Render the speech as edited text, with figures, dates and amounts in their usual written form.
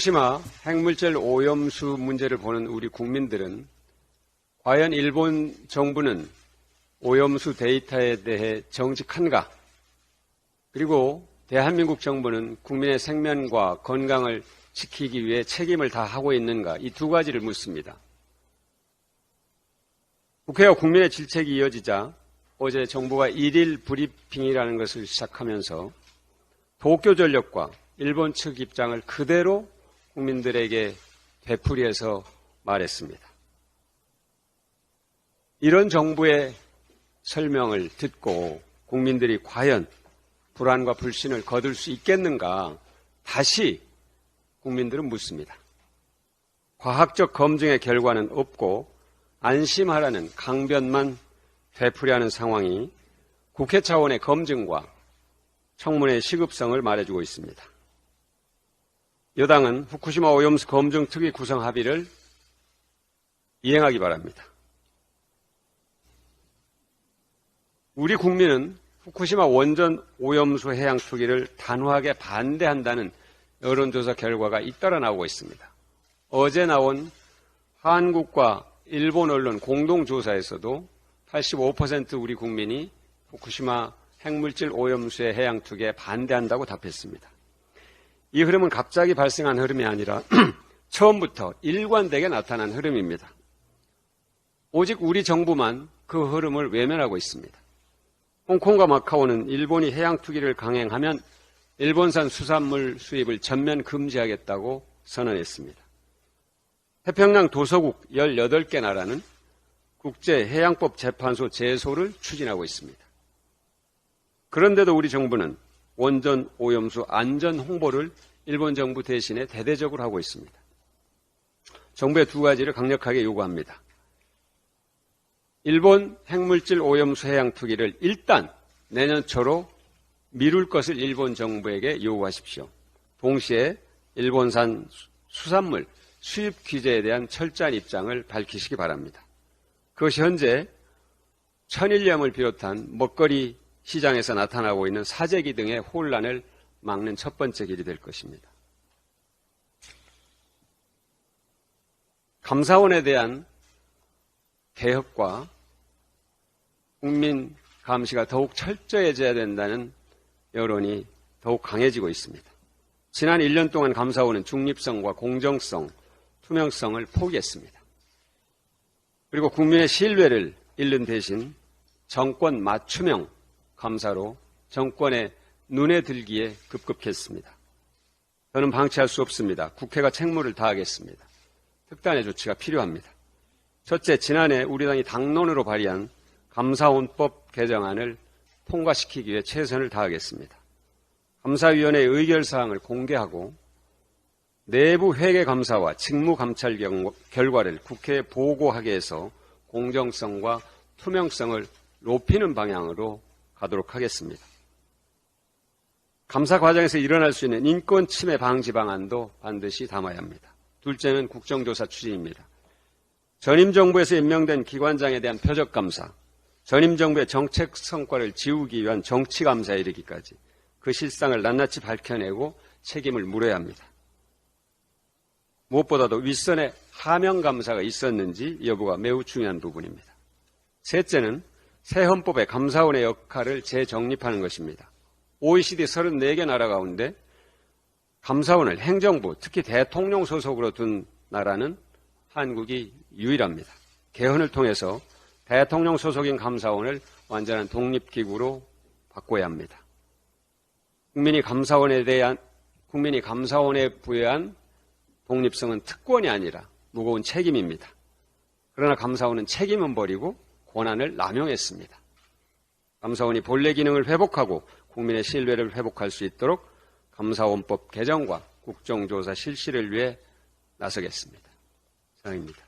후쿠시마 핵물질 오염수 문제를 보는 우리 국민들은 과연 일본 정부는 오염수 데이터에 대해 정직한가? 그리고 대한민국 정부는 국민의 생명과 건강을 지키기 위해 책임을 다하고 있는가? 이 두 가지를 묻습니다. 국회와 국민의 질책이 이어지자 어제 정부가 일일 브리핑이라는 것을 시작하면서 도쿄전력과 일본 측 입장을 그대로 국민들에게 되풀이해서 말했습니다. 이런 정부의 설명을 듣고 국민들이 과연 불안과 불신을 거둘 수 있겠는가? 다시 국민들은 묻습니다. 과학적 검증의 결과는 없고 안심하라는 강변만 되풀이하는 상황이 국회 차원의 검증과 청문회의 시급성을 말해주고 있습니다. 여당은 후쿠시마 오염수 검증 특위 구성 합의를 이행하기 바랍니다. 우리 국민은 후쿠시마 원전 오염수 해양 투기를 단호하게 반대한다는 여론조사 결과가 잇따라 나오고 있습니다. 어제 나온 한국과 일본 언론 공동조사에서도 85% 우리 국민이 후쿠시마 핵물질 오염수의 해양 투기에 반대한다고 답했습니다. 이 흐름은 갑자기 발생한 흐름이 아니라 처음부터 일관되게 나타난 흐름입니다. 오직 우리 정부만 그 흐름을 외면하고 있습니다. 홍콩과 마카오는 일본이 해양 투기를 강행하면 일본산 수산물 수입을 전면 금지하겠다고 선언했습니다. 태평양 도서국 18개 나라는 국제해양법-재판소 제소를 추진하고 있습니다. 그런데도 우리 정부는 원전 오염수 안전 홍보를 일본 정부 대신에 대대적으로 하고 있습니다. 정부의 두 가지를 강력하게 요구합니다. 일본 핵물질 오염수 해양 투기를 일단 내년 초로 미룰 것을 일본 정부에게 요구하십시오. 동시에 일본산 수산물 수입 규제에 대한 철저한 입장을 밝히시기 바랍니다. 그것이 현재 천일염을 비롯한 먹거리 시장에서 나타나고 있는 사재기 등의 혼란을 막는 첫 번째 길이 될 것입니다. 감사원에 대한 개혁과 국민 감시가 더욱 철저해져야 된다는 여론이 더욱 강해지고 있습니다. 지난 1년 동안 감사원은 중립성과 공정성, 투명성을 포기했습니다. 그리고 국민의 신뢰를 잃는 대신 정권 맞춤형 감사로 정권의 눈에 들기에 급급했습니다. 저는 방치할 수 없습니다. 국회가 책무를 다하겠습니다. 특단의 조치가 필요합니다. 첫째, 지난해 우리 당이 당론으로 발의한 감사원법 개정안을 통과시키기 위해 최선을 다하겠습니다. 감사위원회의 의결사항을 공개하고 내부 회계감사와 직무감찰 결과를 국회에 보고하게 해서 공정성과 투명성을 높이는 방향으로 가도록 하겠습니다. 감사 과정에서 일어날 수 있는 인권 침해 방지 방안도 반드시 담아야 합니다. 둘째는 국정조사 추진입니다. 전임 정부에서 임명된 기관장에 대한 표적감사, 전임 정부의 정책 성과를 지우기 위한 정치감사에 이르기까지 그 실상을 낱낱이 밝혀내고 책임을 물어야 합니다. 무엇보다도 윗선에 하명감사가 있었는지 여부가 매우 중요한 부분입니다. 셋째는 새 헌법의 감사원의 역할을 재정립하는 것입니다. OECD 34개 나라 가운데 감사원을 행정부, 특히 대통령 소속으로 둔 나라는 한국이 유일합니다. 개헌을 통해서 대통령 소속인 감사원을 완전한 독립기구로 바꿔야 합니다. 국민이 감사원에 부여한 독립성은 특권이 아니라 무거운 책임입니다. 그러나 감사원은 책임은 버리고 권한을 남용했습니다. 감사원이 본래 기능을 회복하고 국민의 신뢰를 회복할 수 있도록 감사원법 개정과 국정조사 실시를 위해 나서겠습니다. 이상입니다.